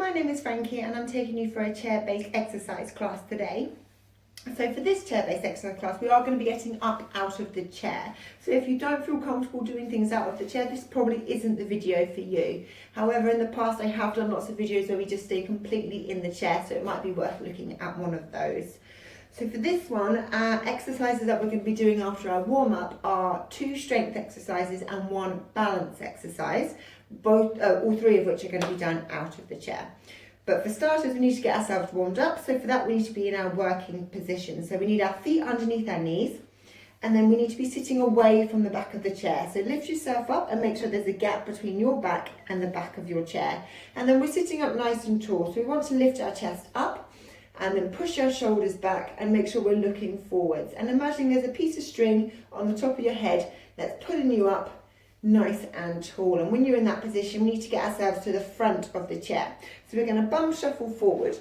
my name is Frankie and I'm taking you for a chair-based exercise class today. So for this chair-based exercise class, we are going to be getting up out of the chair. So if you don't feel comfortable doing things out of the chair, this probably isn't the video for you. However, in the past I have done lots of videos where we just stay completely in the chair, so it might be worth looking at one of those. So for this one, exercises that we're going to be doing after our warm-up are 2 strength exercises and 1 balance exercise, all 3 of which are going to be done out of the chair. But for starters, we need to get ourselves warmed up. So for that, we need to be in our working position. So we need our feet underneath our knees, and then we need to be sitting away from the back of the chair. So lift yourself up and make sure there's a gap between your back and the back of your chair. And then we're sitting up nice and tall. So we want to lift our chest up and then push our shoulders back and make sure we're looking forwards. And imagine there's a piece of string on the top of your head that's pulling you up nice and tall. And when you're in that position, we need to get ourselves to the front of the chair. So we're going to bum shuffle forward.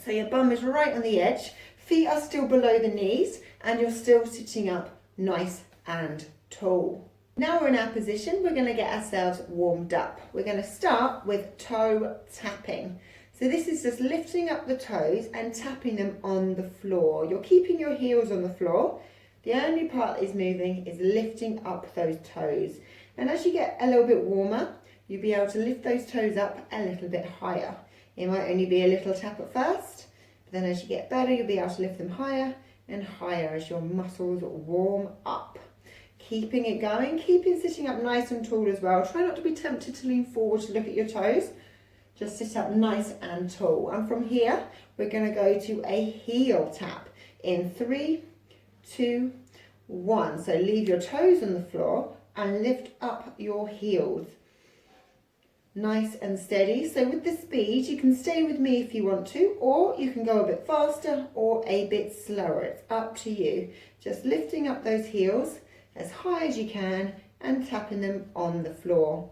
So your bum is right on the edge, feet are still below the knees, and you're still sitting up nice and tall. Now we're in our position, we're going to get ourselves warmed up. We're going to start with toe tapping. So this is just lifting up the toes and tapping them on the floor. You're keeping your heels on the floor. The only part that is moving is lifting up those toes. And as you get a little bit warmer, you'll be able to lift those toes up a little bit higher. It might only be a little tap at first, but then as you get better, you'll be able to lift them higher and higher as your muscles warm up. Keeping it going, keeping sitting up nice and tall as well. Try not to be tempted to lean forward to look at your toes. Just sit up nice and tall. And from here, we're going to go to a heel tap in 3, 2, 1. So leave your toes on the floor and lift up your heels. Nice and steady. So with the speed, you can stay with me if you want to, or you can go a bit faster or a bit slower. It's up to you. Just lifting up those heels as high as you can and tapping them on the floor.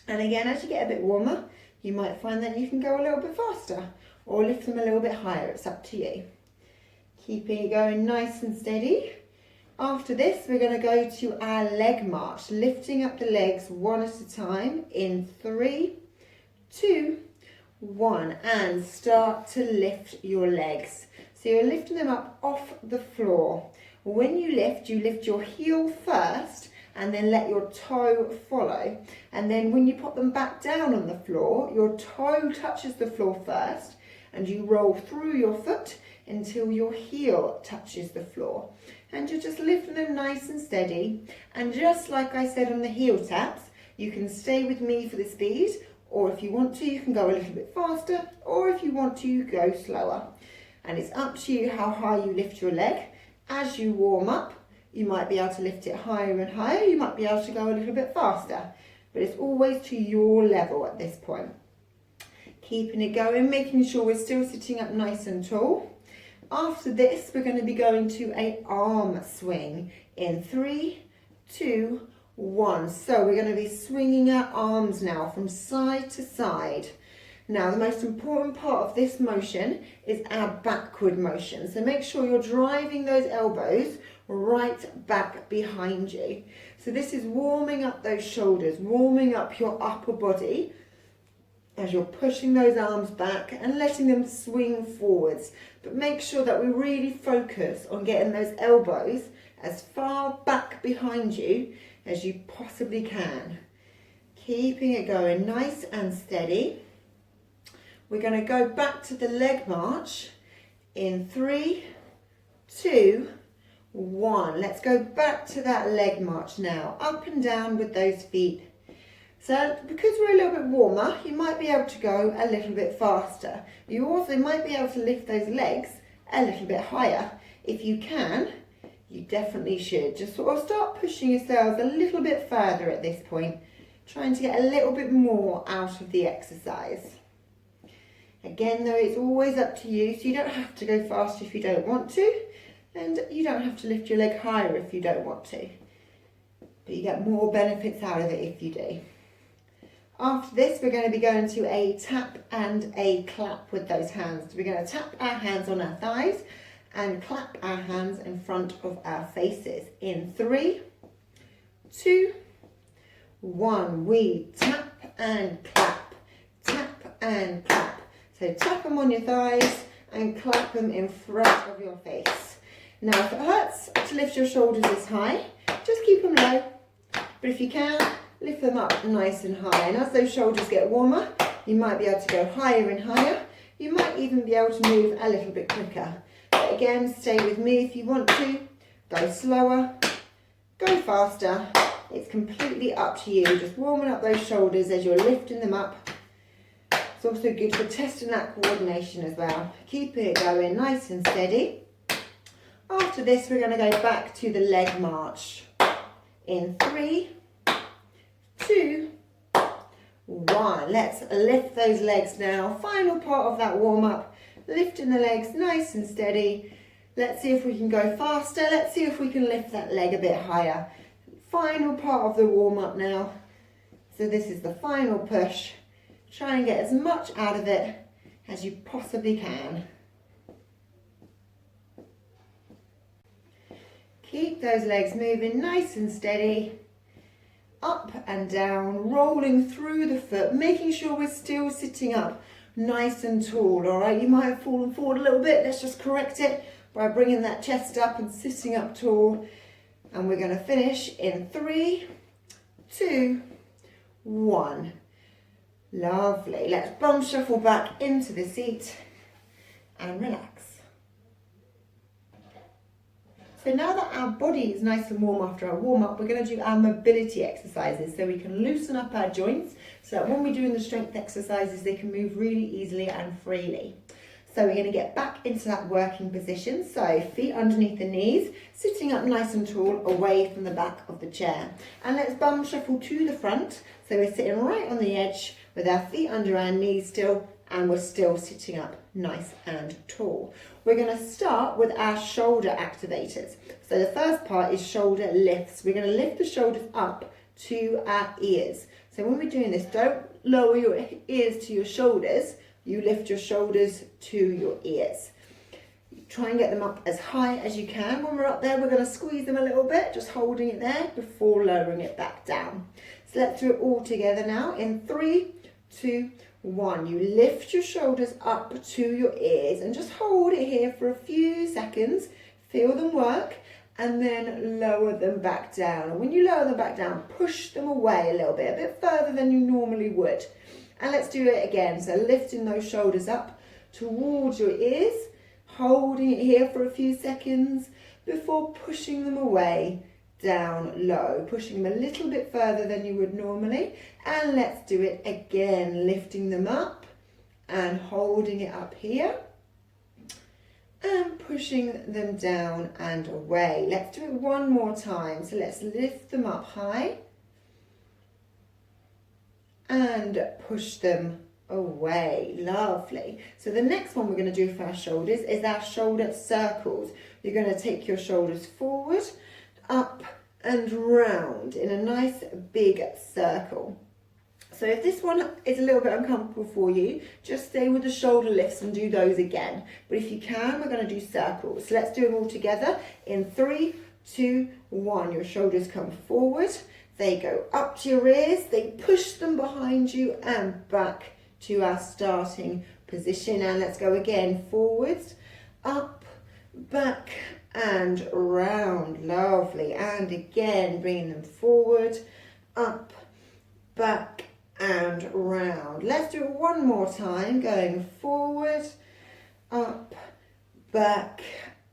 And again, as you get a bit warmer, you might find that you can go a little bit faster or lift them a little bit higher. It's up to you. Keeping it going nice and steady. After this, we're going to go to our leg march, lifting up the legs one at a time in 3, 2, 1, and start to lift your legs. So you're lifting them up off the floor. When you lift your heel first and then let your toe follow. And then when you put them back down on the floor, your toe touches the floor first and you roll through your foot until your heel touches the floor. And you're just lifting them nice and steady. And just like I said on the heel taps, you can stay with me for the speed, or if you want to, you can go a little bit faster, or if you want to, you go slower. And it's up to you how high you lift your leg. As you warm up, you might be able to lift it higher and higher. You might be able to go a little bit faster, but it's always to your level at this point. Keeping it going, making sure we're still sitting up nice and tall. After this, we're going to be going to an arm swing in 3, 2, 1. So we're going to be swinging our arms now from side to side. Now, the most important part of this motion is our backward motion. So make sure you're driving those elbows right back behind you. So this is warming up those shoulders, warming up your upper body as you're pushing those arms back and letting them swing forwards. But make sure that we really focus on getting those elbows as far back behind you as you possibly can. Keeping it going nice and steady. We're going to go back to the leg march in 3, 2, 1. Let's go back to that leg march now, up and down with those feet. So because we're a little bit warmer, you might be able to go a little bit faster. You also might be able to lift those legs a little bit higher. If you can, you definitely should. Just sort of start pushing yourselves a little bit further at this point, trying to get a little bit more out of the exercise. Again though, it's always up to you, so you don't have to go faster if you don't want to, and you don't have to lift your leg higher if you don't want to. But you get more benefits out of it if you do. After this, we're going to be going to a tap and a clap with those hands. So we're going to tap our hands on our thighs and clap our hands in front of our faces. In 3, 2, 1. We tap and clap, tap and clap. So tap them on your thighs and clap them in front of your face. Now if it hurts to lift your shoulders this high, just keep them low. But if you can, lift them up nice and high. And as those shoulders get warmer, you might be able to go higher and higher. You might even be able to move a little bit quicker. But again, stay with me if you want to. Go slower, go faster. It's completely up to you. Just warming up those shoulders as you're lifting them up. It's also good for testing that coordination as well. Keeping it going nice and steady. After this, we're going to go back to the leg march. In 3, 2, 1. Let's lift those legs now. Final part of that warm up. Lifting the legs nice and steady. Let's see if we can go faster. Let's see if we can lift that leg a bit higher. Final part of the warm up now. So this is the final push. Try and get as much out of it as you possibly can. Keep those legs moving nice and steady. Up and down, rolling through the foot, making sure we're still sitting up nice and tall, all right? You might have fallen forward a little bit. Let's just correct it by bringing that chest up and sitting up tall. And we're going to finish in 3, 2, 1. Lovely. Let's bum shuffle back into the seat and relax. So now that our body is nice and warm after our warm-up, we're going to do our mobility exercises so we can loosen up our joints so that when we're doing the strength exercises, they can move really easily and freely. So we're going to get back into that working position. So feet underneath the knees, sitting up nice and tall away from the back of the chair. And let's bum shuffle to the front. So we're sitting right on the edge with our feet under our knees still, and we're still sitting up nice and tall. We're going to start with our shoulder activators. So the first part is shoulder lifts. We're going to lift the shoulders up to our ears. So when we're doing this, don't lower your ears to your shoulders. You lift your shoulders to your ears. Try and get them up as high as you can. When we're up there, we're going to squeeze them a little bit, just holding it there before lowering it back down. So let's do it all together now. In 3, 2, 1. You lift your shoulders up to your ears and just hold it here for a few seconds. Feel them work and then lower them back down. And when you lower them back down, push them away a bit further than you normally would. And let's do it again. So lifting those shoulders up towards your ears, holding it here for a few seconds before pushing them away down low, pushing them a little bit further than you would normally. And let's do it again, lifting them up and holding it up here and pushing them down and away. Let's do it one more time. So let's lift them up high and push them away. Lovely. So the next one we're going to do for our shoulders is our shoulder circles. You're going to take your shoulders forward, up and round in a nice big circle. So if this one is a little bit uncomfortable for you, just stay with the shoulder lifts and do those again. But if you can, we're going to do circles. So let's do them all together in 3, 2, 1. Your shoulders come forward. They go up to your ears, they push them behind you and back to our starting position. And let's go again, forwards, up, back and round. Lovely. And again, bringing them forward, up, back and round. Let's do it one more time, going forward, up, back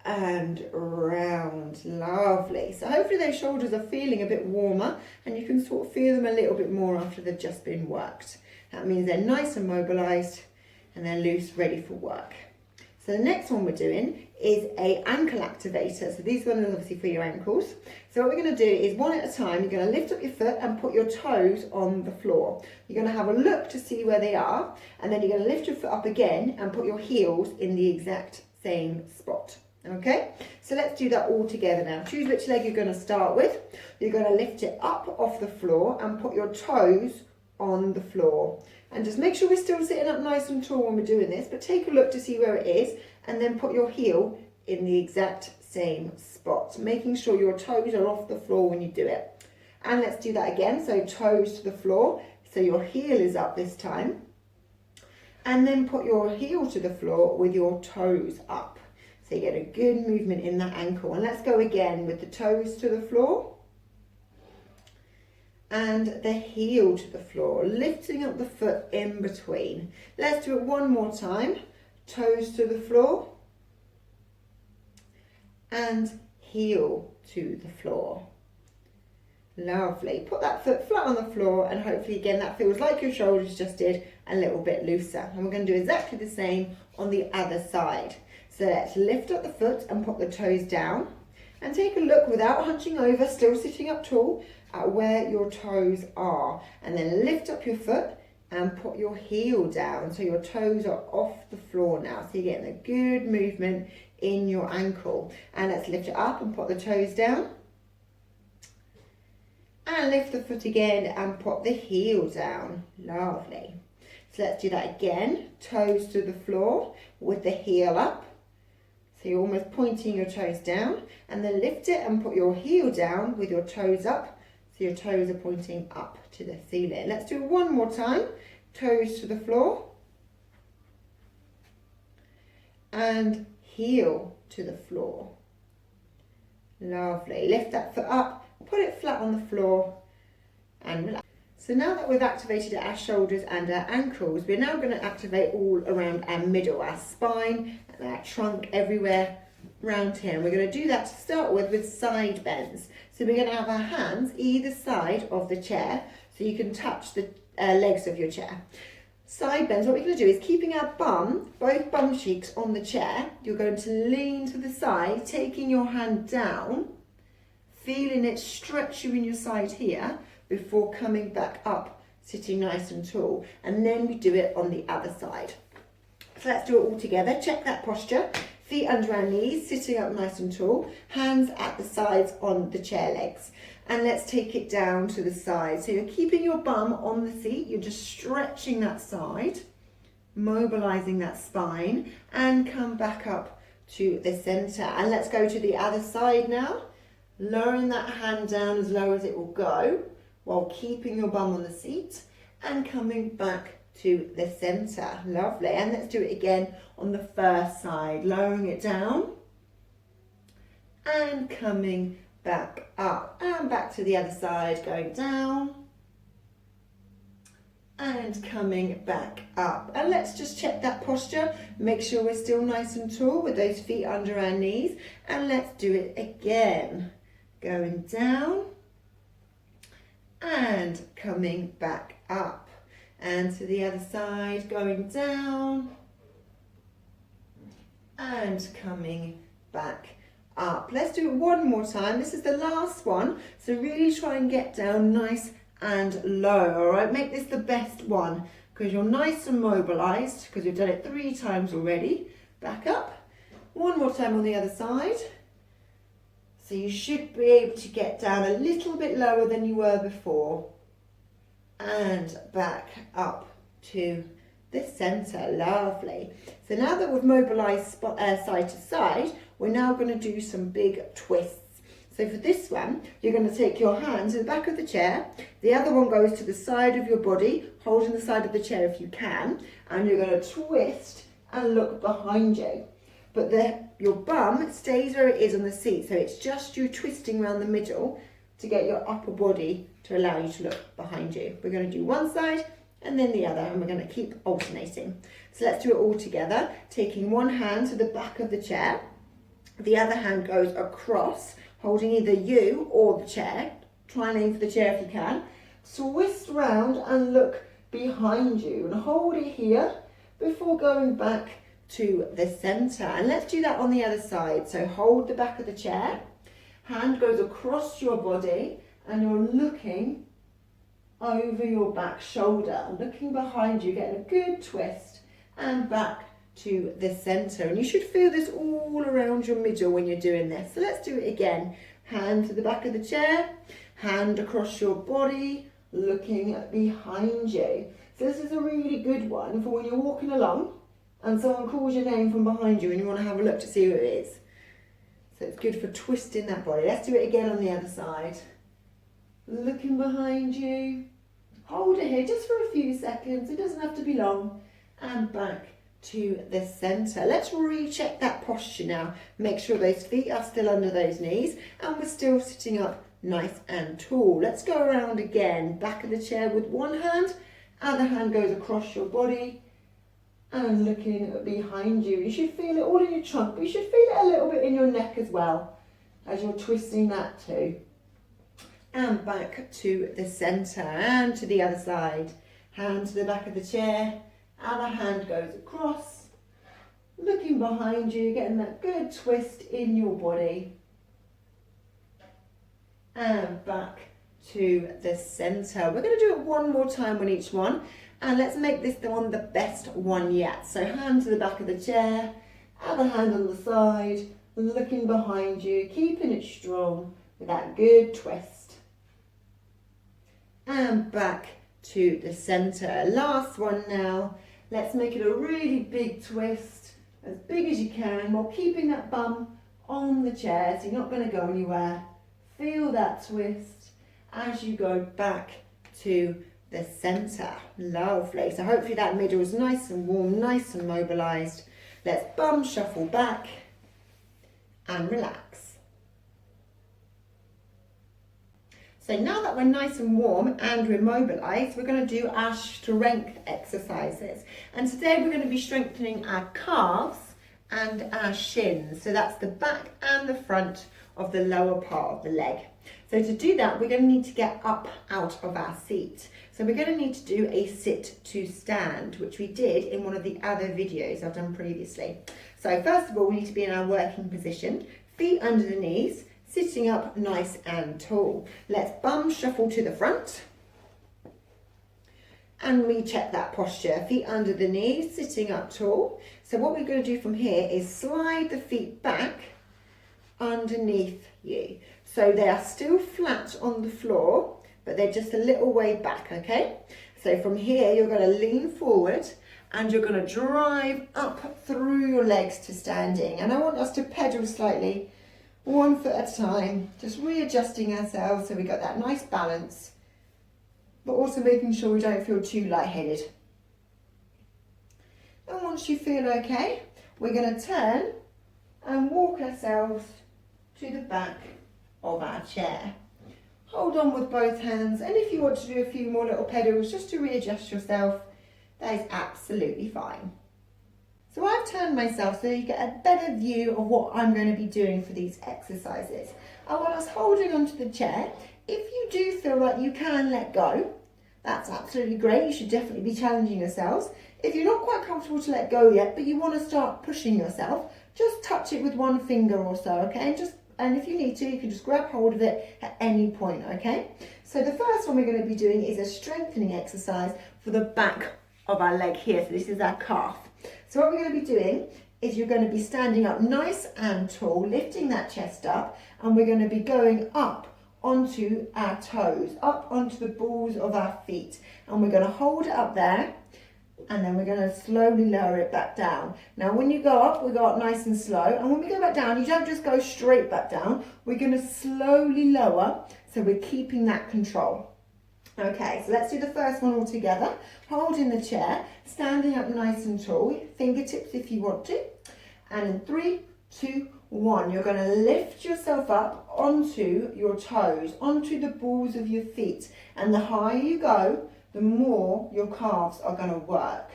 and round. Lovely. So hopefully those shoulders are feeling a bit warmer and you can sort of feel them a little bit more after they've just been worked. That means they're nice and mobilized and they're loose, ready for work. So the next one we're doing is a ankle activator. So these ones are obviously for your ankles. So what we're going to do is one at a time, you're going to lift up your foot and put your toes on the floor. You're going to have a look to see where they are, and then you're going to lift your foot up again and put your heels in the exact same spot. Okay, so let's do that all together now. Choose which leg you're going to start with. You're going to lift it up off the floor and put your toes on the floor. And just make sure we're still sitting up nice and tall when we're doing this, but take a look to see where it is and then put your heel in the exact same spot, making sure your toes are off the floor when you do it. And let's do that again. So toes to the floor, so your heel is up this time. And then put your heel to the floor with your toes up. So you get a good movement in that ankle. And let's go again with the toes to the floor and the heel to the floor, lifting up the foot in between. Let's do it one more time. Toes to the floor and heel to the floor. Lovely. Put that foot flat on the floor and hopefully again that feels like your shoulders just did, a little bit looser. And we're going to do exactly the same on the other side. So let's lift up the foot and put the toes down and take a look without hunching over, still sitting up tall, at where your toes are. And then lift up your foot and put your heel down so your toes are off the floor now. So you're getting a good movement in your ankle. And let's lift it up and put the toes down. And lift the foot again and put the heel down. Lovely. So let's do that again. Toes to the floor with the heel up. So you're almost pointing your toes down. And then lift it and put your heel down with your toes up. So your toes are pointing up to the ceiling. Let's do it one more time. Toes to the floor. And heel to the floor. Lovely. Lift that foot up. Put it flat on the floor and relax. So now that we've activated our shoulders and our ankles, we're now going to activate all around our middle, our spine and our trunk, everywhere around here. And we're going to do that to start with side bends. So we're going to have our hands either side of the chair so you can touch the legs of your chair. Side bends, what we're going to do is keeping our bum, both bum cheeks on the chair. You're going to lean to the side, taking your hand down, feeling it stretch you in your side here before coming back up, sitting nice and tall. And then we do it on the other side. So let's do it all together. Check that posture. Feet under our knees, sitting up nice and tall. Hands at the sides on the chair legs. And let's take it down to the side. So you're keeping your bum on the seat. You're just stretching that side, mobilizing that spine, and come back up to the center. And let's go to the other side now. Lowering that hand down as low as it will go while keeping your bum on the seat and coming back to the center. Lovely. And let's do it again on the first side. Lowering it down and coming back up and back to the other side. Going down and coming back up. And let's just check that posture. Make sure we're still nice and tall with those feet under our knees. And let's do it again. Going down and coming back up. And to the other side, going down and coming back up. Let's do it one more time. This is the last one. So really try and get down nice and low. All right, make this the best one because you're nice and mobilized because we've done it 3 times already. Back up. One more time on the other side. So you should be able to get down a little bit lower than you were before. And back up to the center. Lovely. So now that we've mobilized side to side, we're now going to do some big twists. So for this one, you're going to take your hand to the back of the chair. The other one goes to the side of your body, holding the side of the chair if you can. And you're going to twist and look behind you. But your bum stays where it is on the seat, so it's just you twisting around the middle to get your upper body to allow you to look behind you. We're going to do one side and then the other, and we're going to keep alternating. So let's do it all together, taking one hand to the back of the chair. The other hand goes across, holding either you or the chair. Try and aim for the chair if you can. Twist round and look behind you and hold it here before going back to the center. And let's do that on the other side. So hold the back of the chair, hand goes across your body and you're looking over your back shoulder, looking behind you, getting a good twist and back to the center. And you should feel this all around your middle when you're doing this. So let's do it again. Hand to the back of the chair, hand across your body, looking behind you. So this is a really good one for when you're walking along and someone calls your name from behind you and you want to have a look to see who it is. So it's good for twisting that body. Let's do it again on the other side. Looking behind you. Hold it here just for a few seconds. It doesn't have to be long. and back to the center. Let's recheck that posture now. Make sure those feet are still under those knees and we're still sitting up nice and tall. Let's go around again. Back of the chair with one hand, other hand goes across your body and looking behind you. You should feel it all in your trunk, but you should feel it a little bit in your neck as well as you're twisting that too. And back to the center and to the other side. Hand to the back of the chair, other hand goes across, looking behind you, getting that good twist in your body. And back to the center. We're going to do it one more time on each one, and let's make this the one the best one yet. So hand to the back of the chair, other hand on the side, looking behind you, keeping it strong with that good twist. And back to the center. Last one now. Let's make it a really big twist, as big as you can, while keeping that bum on the chair, so you're not going to go anywhere. Feel that twist as you go back to the center. Lovely. So hopefully that middle is nice and warm, nice and mobilized. Let's bum shuffle back and relax. So now that we're nice and warm and we're mobilized, we're going to do our strength exercises. And today we're going to be strengthening our calves and our shins. So that's the back and the front of the lower part of the leg. So to do that, we're going to need to get up out of our seat. So we're going to need to do a sit to stand, which we did in one of the other videos I've done previously. So first of all, we need to be in our working position, feet under the knees, sitting up nice and tall. Let's bum shuffle to the front and recheck that posture. Feet under the knees, sitting up tall. So what we're going to do from here is slide the feet back underneath you. So they are still flat on the floor, but they're just a little way back, okay? So from here, you're going to lean forward and you're going to drive up through your legs to standing. And I want us to pedal slightly, one foot at a time, just readjusting ourselves so we got that nice balance, but also making sure we don't feel too lightheaded. And once you feel okay, we're going to turn and walk ourselves to the back of our chair. Hold on with both hands, and if you want to do a few more little pedals just to readjust yourself, that is absolutely fine. So I've turned myself so you get a better view of what I'm going to be doing for these exercises. And while I was holding onto the chair, if you do feel like you can let go, that's absolutely great. You should definitely be challenging yourselves. If you're not quite comfortable to let go yet, but you want to start pushing yourself, just touch it with one finger or so, okay? And if you need to, you can just grab hold of it at any point, okay? So the first one we're going to be doing is a strengthening exercise for the back of our leg here. So this is our calf. So what we're going to be doing is you're going to be standing up nice and tall, lifting that chest up, and we're going to be going up onto our toes, up onto the balls of our feet. And we're going to hold it up there, and then we're going to slowly lower it back down. Now when you go up, we go up nice and slow, and when we go back down, you don't just go straight back down. We're going to slowly lower, so we're keeping that control. Okay, so let's do the first one all together. Holding the chair, standing up nice and tall, fingertips if you want to. And in 3, 2, 1, you're going to lift yourself up onto your toes, onto the balls of your feet. And the higher you go, the more your calves are going to work.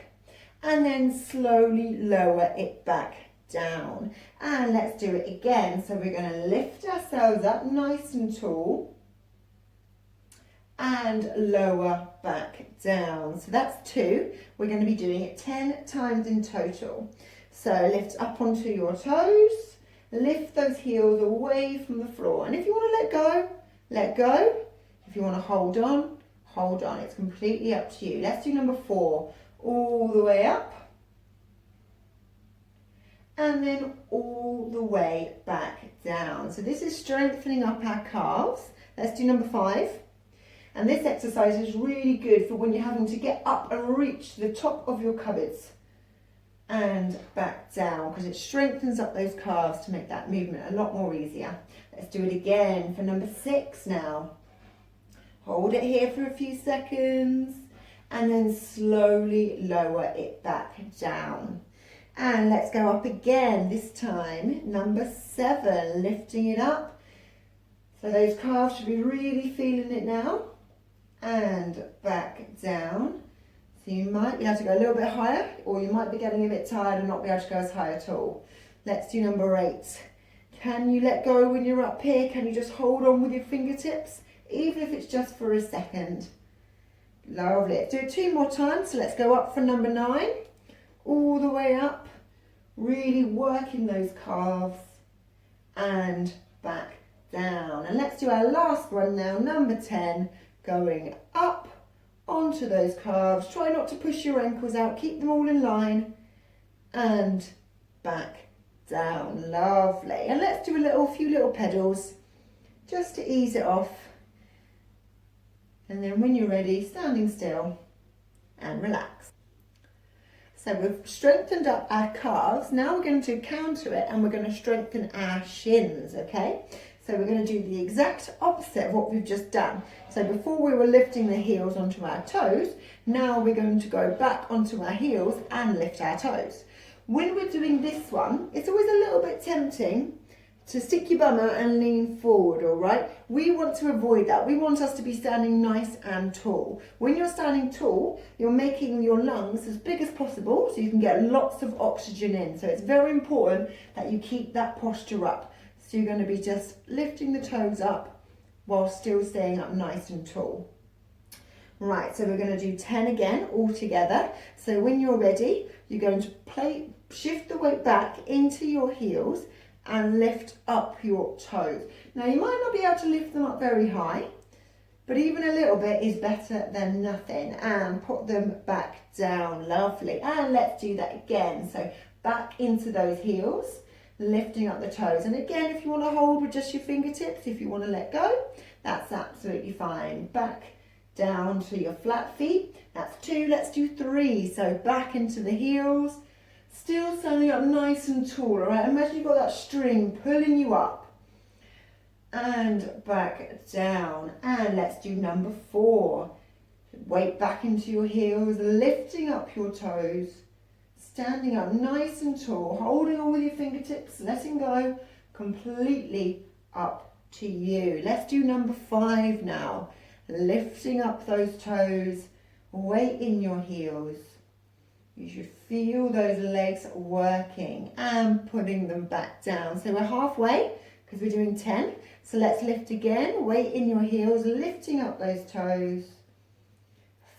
And then slowly lower it back down. And let's do it again. So we're going to lift ourselves up nice and tall and lower back down. So that's 2. We're going to be doing it 10 times in total. So lift up onto your toes, lift those heels away from the floor. And if you want to let go, let go. If you want to hold on, hold on. It's completely up to you. Let's do number 4. All the way up. And then all the way back down. So this is strengthening up our calves. Let's do number 5. And this exercise is really good for when you're having to get up and reach the top of your cupboards and back down, because it strengthens up those calves to make that movement a lot more easier. Let's do it again for number 6 now. Hold it here for a few seconds and then slowly lower it back down. And let's go up again, this time number 7, lifting it up. So those calves should be really feeling it now. And back down. So you might be able to go a little bit higher, or you might be getting a bit tired and not be able to go as high at all. Let's do number 8. Can you let go when you're up here? Can you just hold on with your fingertips, even if it's just for a second? Lovely. Let's do it 2 more times. So let's go up for number 9, all the way up, really working those calves, and back down. And let's do our last one now, number 10, going up onto those calves. Try not to push your ankles out, keep them all in line, and back down. Lovely. And let's do a few little pedals just to ease it off. And then when you're ready, standing still and relax. So we've strengthened up our calves. Now we're going to counter it and we're going to strengthen our shins, okay? So we're going to do the exact opposite of what we've just done. So before we were lifting the heels onto our toes, now we're going to go back onto our heels and lift our toes. When we're doing this one, it's always a little bit tempting to stick your bum out and lean forward, all right? We want to avoid that. We want us to be standing nice and tall. When you're standing tall, you're making your lungs as big as possible so you can get lots of oxygen in. So it's very important that you keep that posture up. So you're going to be just lifting the toes up while still staying up nice and tall. Right, so we're going to do 10 again all together. So when you're ready, you're going to shift the weight back into your heels and lift up your toes. Now you might not be able to lift them up very high, but even a little bit is better than nothing. And put them back down. Lovely. And let's do that again. So back into those heels, lifting up the toes. And again, if you want to hold with just your fingertips, if you want to let go, that's absolutely fine. Back down to your flat feet. That's 2. Let's do 3. So back into the heels, still standing up nice and tall, all right? Imagine you've got that string pulling you up. And back down. And let's do number 4. Weight back into your heels, lifting up your toes, standing up nice and tall, holding on with your fingertips, letting go, completely up to you. Let's do number 5 now. Lifting up those toes, weight in your heels. You should feel those legs working and putting them back down. So we're halfway because we're doing 10. So let's lift again, weight in your heels, lifting up those toes.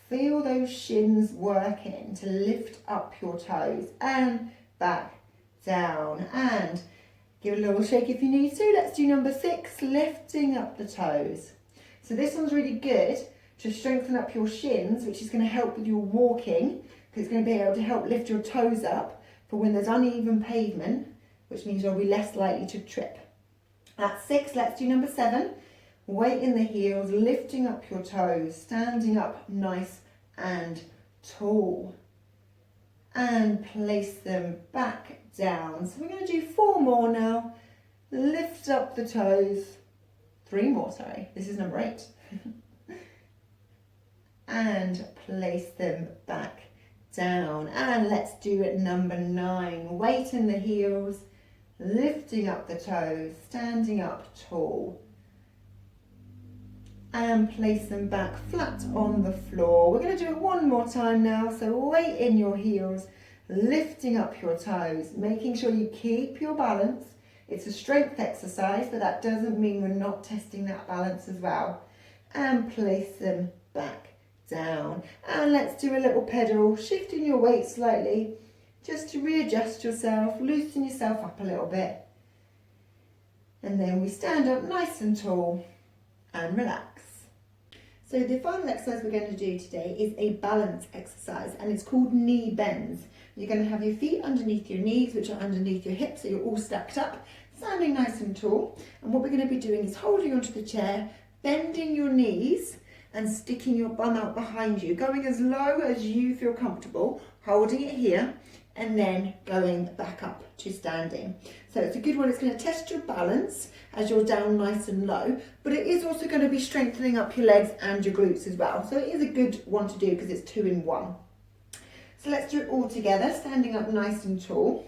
Feel those shins working to lift up your toes and back down. And give it a little shake if you need to. Let's do number 6, lifting up the toes. So this one's really good to strengthen up your shins, which is going to help with your walking, because it's going to be able to help lift your toes up for when there's uneven pavement, which means you'll be less likely to trip. That's 6. Let's do number 7. Weight in the heels, lifting up your toes, standing up nice and tall. And place them back down. So we're going to do 4 more now. Lift up the toes. 3 more, sorry. This is number 8. And place them back down. And let's do it number 9. Weight in the heels, lifting up the toes, standing up tall. And place them back flat on the floor. We're going to do it 1 more time now. So weight in your heels, lifting up your toes, making sure you keep your balance. It's a strength exercise, but that doesn't mean we're not testing that balance as well. And place them back down. And let's do a little pedal, shifting your weight slightly, just to readjust yourself, loosen yourself up a little bit. And then we stand up nice and tall and relax. So the final exercise we're going to do today is a balance exercise, and it's called knee bends. You're going to have your feet underneath your knees, which are underneath your hips, so you're all stacked up, standing nice and tall. And what we're going to be doing is holding onto the chair, bending your knees and sticking your bum out behind you, going as low as you feel comfortable, holding it here, and then going back up to standing. So it's a good one. It's going to test your balance as you're down nice and low, but it is also going to be strengthening up your legs and your glutes as well. So it is a good one to do because it's 2 in 1. So let's do it all together, standing up nice and tall.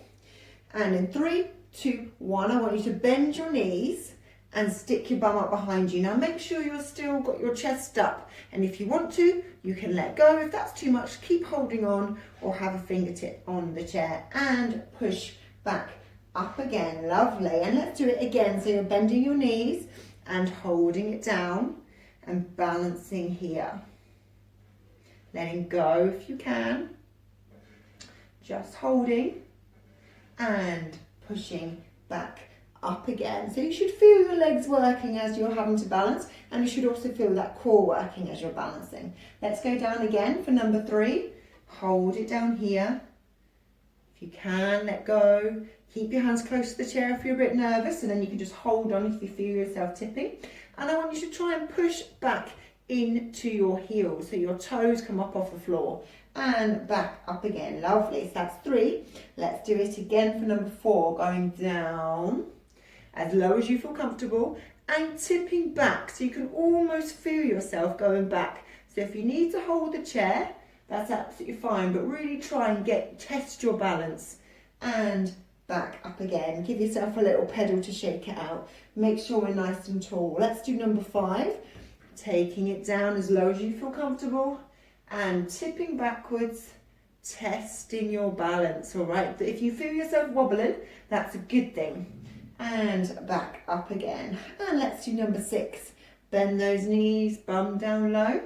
And in 3, 2, 1, I want you to bend your knees and stick your bum up behind you. Now make sure you're still got your chest up, and if you want to, you can let go. If that's too much, keep holding on or have a fingertip on the chair and push back up again. Lovely. And let's do it again. So you're bending your knees and holding it down and balancing here. Letting go if you can. Just holding and pushing back up again. So you should feel your legs working as you're having to balance, and you should also feel that core working as you're balancing. Let's go down again for number 3. Hold it down here. If you can, let go. Keep your hands close to the chair if you're a bit nervous, and then you can just hold on if you feel yourself tipping. And I want you to try and push back into your heels so your toes come up off the floor and back up again. Lovely. So that's 3. Let's do it again for number 4. Going down as low as you feel comfortable and tipping back so you can almost feel yourself going back. So if you need to hold the chair, that's absolutely fine, but really try and test your balance and back up again. Give yourself a little pedal to shake it out. Make sure we're nice and tall. Let's do number 5. Taking it down as low as you feel comfortable and tipping backwards, testing your balance. All right, if you feel yourself wobbling, that's a good thing. And back up again. And let's do number 6. Bend those knees, bum down low.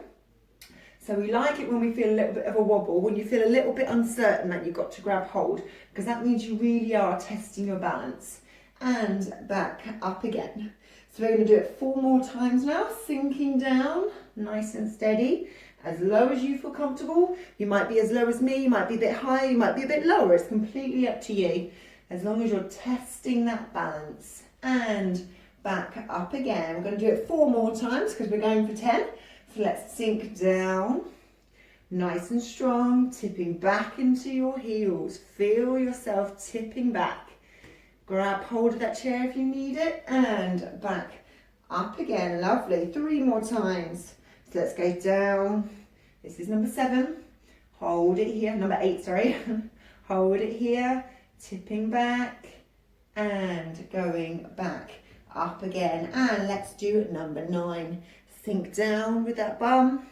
So we like it when we feel a little bit of a wobble, when you feel a little bit uncertain that you've got to grab hold, because that means you really are testing your balance. And back up again. So we're going to do it 4 more times now, sinking down, nice and steady, as low as you feel comfortable. You might be as low as me, you might be a bit higher, you might be a bit lower. It's completely up to you, as long as you're testing that balance. And back up again. We're going to do it 4 more times because we're going for 10. So let's sink down, nice and strong, tipping back into your heels. Feel yourself tipping back. Grab hold of that chair if you need it, and back up again. Lovely. 3 more times. So let's go down. This is number 7. Hold it here. Number 8, sorry. Hold it here, tipping back and going back up again. And let's do it number 9. Sink down with that bum.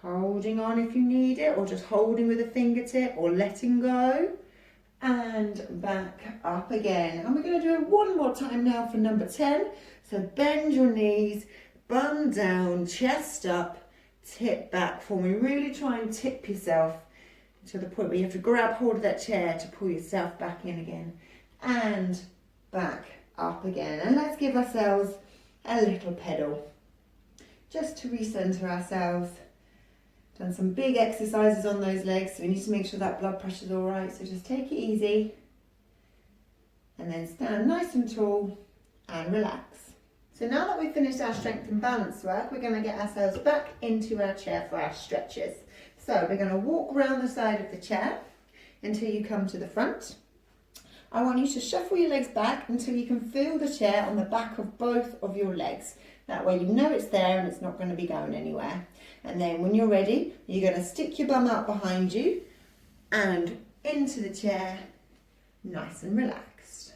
Holding on if you need it, or just holding with a fingertip, or letting go. And back up again. And we're going to do it 1 more time now for number 10. So bend your knees, bum down, chest up, tip back for me. Really try and tip yourself to the point where you have to grab hold of that chair to pull yourself back in again. And back up again. And let's give ourselves a little pedal just to recenter ourselves. Done some big exercises on those legs, so we need to make sure that blood pressure is all right. So just take it easy and then stand nice and tall and relax. So now that we've finished our strength and balance work, we're going to get ourselves back into our chair for our stretches. So we're going to walk around the side of the chair until you come to the front. I want you to shuffle your legs back until you can feel the chair on the back of both of your legs. That way you know it's there and it's not going to be going anywhere. And then when you're ready, you're going to stick your bum out behind you and into the chair, nice and relaxed.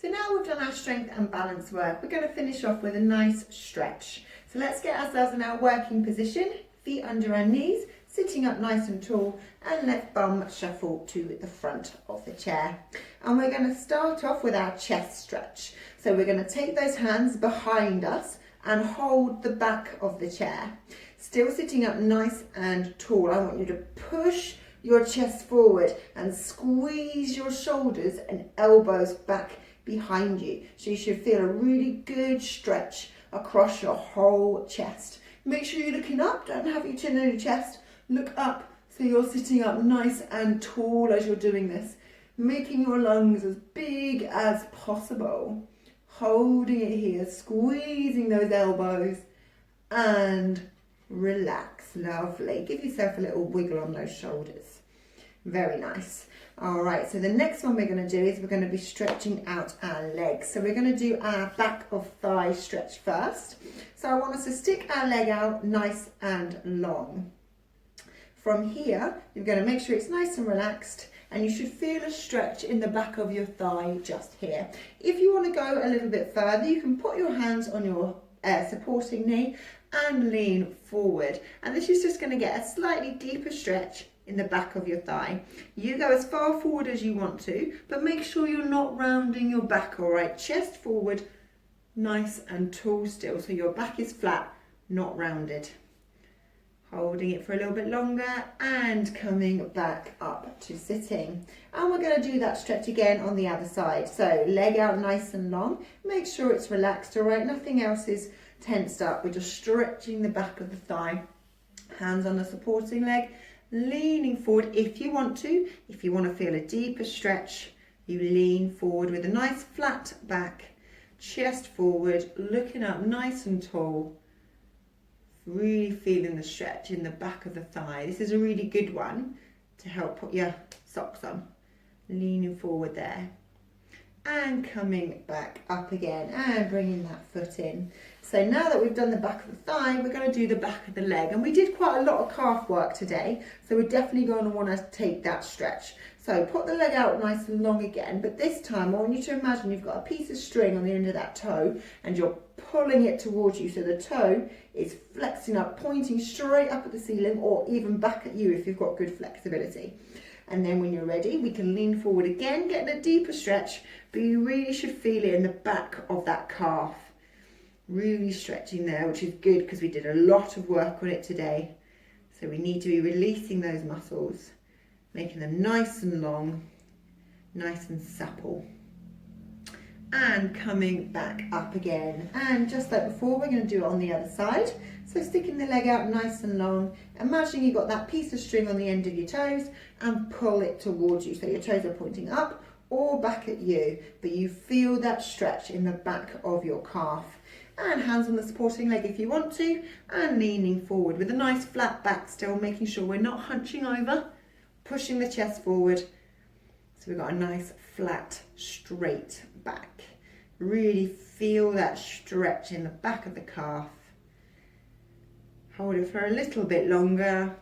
So now we've done our strength and balance work, we're going to finish off with a nice stretch. So let's get ourselves in our working position, feet under our knees, sitting up nice and tall, and left bum shuffle to the front of the chair. And we're going to start off with our chest stretch. So we're going to take those hands behind us and hold the back of the chair. Still sitting up nice and tall. I want you to push your chest forward and squeeze your shoulders and elbows back behind you. So you should feel a really good stretch across your whole chest. Make sure you're looking up, don't have your chin on your chest. Look up so you're sitting up nice and tall as you're doing this. Making your lungs as big as possible. Holding it here, squeezing those elbows and relax. Lovely. Give yourself a little wiggle on those shoulders. Very nice. All right, so the next one we're going to do is we're going to be stretching out our legs. So we're going to do our back of thigh stretch first. So I want us to stick our leg out nice and long. From here, you're going to make sure it's nice and relaxed, and you should feel a stretch in the back of your thigh just here. If you want to go a little bit further, you can put your hands on your supporting knee and lean forward. And this is just going to get a slightly deeper stretch in the back of your thigh. You go as far forward as you want to, but make sure you're not rounding your back, all right? Chest forward, nice and tall still, so your back is flat, not rounded. Holding it for a little bit longer and coming back up to sitting. And we're going to do that stretch again on the other side. So leg out nice and long. Make sure it's relaxed, all right? Nothing else is tensed up. We're just stretching the back of the thigh. Hands on the supporting leg, leaning forward if you want to. If you want to feel a deeper stretch, you lean forward with a nice flat back, chest forward, looking up nice and tall. Really feeling the stretch in the back of the thigh. This is a really good one to help put your socks on. Leaning forward there. And coming back up again and bringing that foot in. So now that we've done the back of the thigh, we're going to do the back of the leg. And we did quite a lot of calf work today, so we're definitely going to want to take that stretch. So put the leg out nice and long again, but this time I want you to imagine you've got a piece of string on the end of that toe and you're pulling it towards you, so the toe is flexing up, pointing straight up at the ceiling or even back at you if you've got good flexibility. And then when you're ready, we can lean forward again, getting a deeper stretch, but you really should feel it in the back of that calf. Really stretching there, which is good because we did a lot of work on it today. So we need to be releasing those muscles, making them nice and long, nice and supple. And coming back up again. And just like before, we're going to do it on the other side. So sticking the leg out nice and long. Imagine you've got that piece of string on the end of your toes and pull it towards you. So your toes are pointing up or back at you, but you feel that stretch in the back of your calf. And hands on the supporting leg if you want to, and leaning forward with a nice flat back still, making sure we're not hunching over, pushing the chest forward. So we've got a nice flat straight back. Really feel that stretch in the back of the calf. Hold it for a little bit longer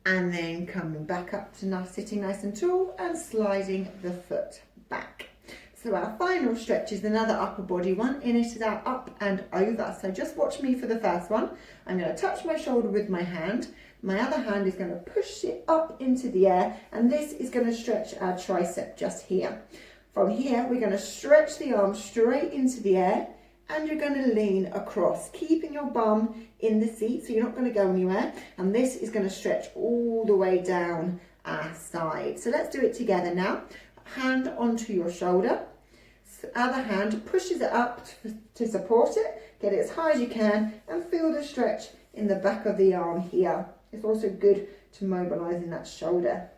and then coming back up to now sitting nice and tall and sliding the foot back. So our final stretch is another upper body one, and it is our up and over. So just watch me for the first one. I'm going to touch my shoulder with my hand. My other hand is going to push it up into the air, and this is going to stretch our tricep just here. From here, we're going to stretch the arm straight into the air, and you're going to lean across, keeping your bum in the seat, so you're not going to go anywhere. And this is going to stretch all the way down our side. So let's do it together now. Hand onto your shoulder. Other hand pushes it up to support it. Get it as high as you can and feel the stretch in the back of the arm here. It's also good to mobilise in that shoulder.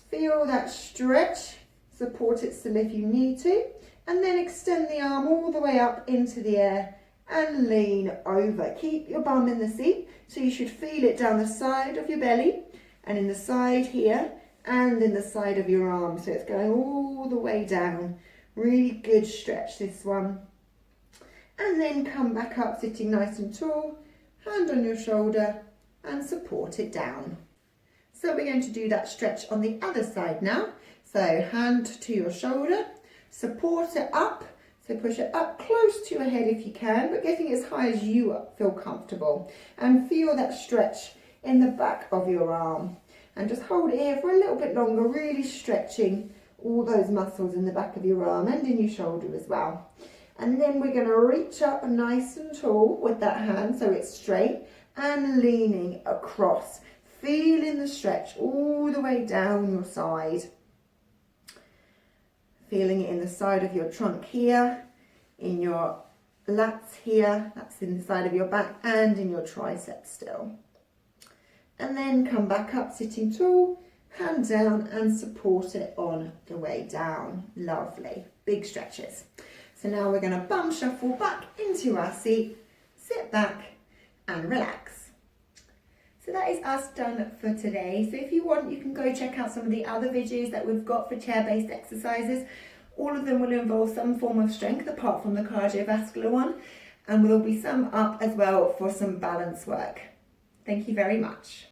Feel that stretch. Support it still if you need to. And then extend the arm all the way up into the air and lean over. Keep your bum in the seat, so you should feel it down the side of your belly and in the side here and in the side of your arm. So it's going all the way down. Really good stretch, this one. And then come back up, sitting nice and tall, hand on your shoulder and support it down. So we're going to do that stretch on the other side now. So hand to your shoulder, support it up. So push it up close to your head if you can, but getting as high as you feel comfortable. And feel that stretch in the back of your arm. And just hold it here for a little bit longer, really stretching all those muscles in the back of your arm and in your shoulder as well. And then we're going to reach up nice and tall with that hand so it's straight and leaning across, feeling the stretch all the way down your side. Feeling it in the side of your trunk here, in your lats here, that's in the side of your back and in your triceps still. And then come back up sitting tall, hand down and support it on the way down. Lovely, big stretches. So now we're going to bum shuffle back into our seat, sit back and relax. So that is us done for today. So if you want, you can go check out some of the other videos that we've got for chair-based exercises. All of them will involve some form of strength apart from the cardiovascular one. And there'll be some up as well for some balance work. Thank you very much.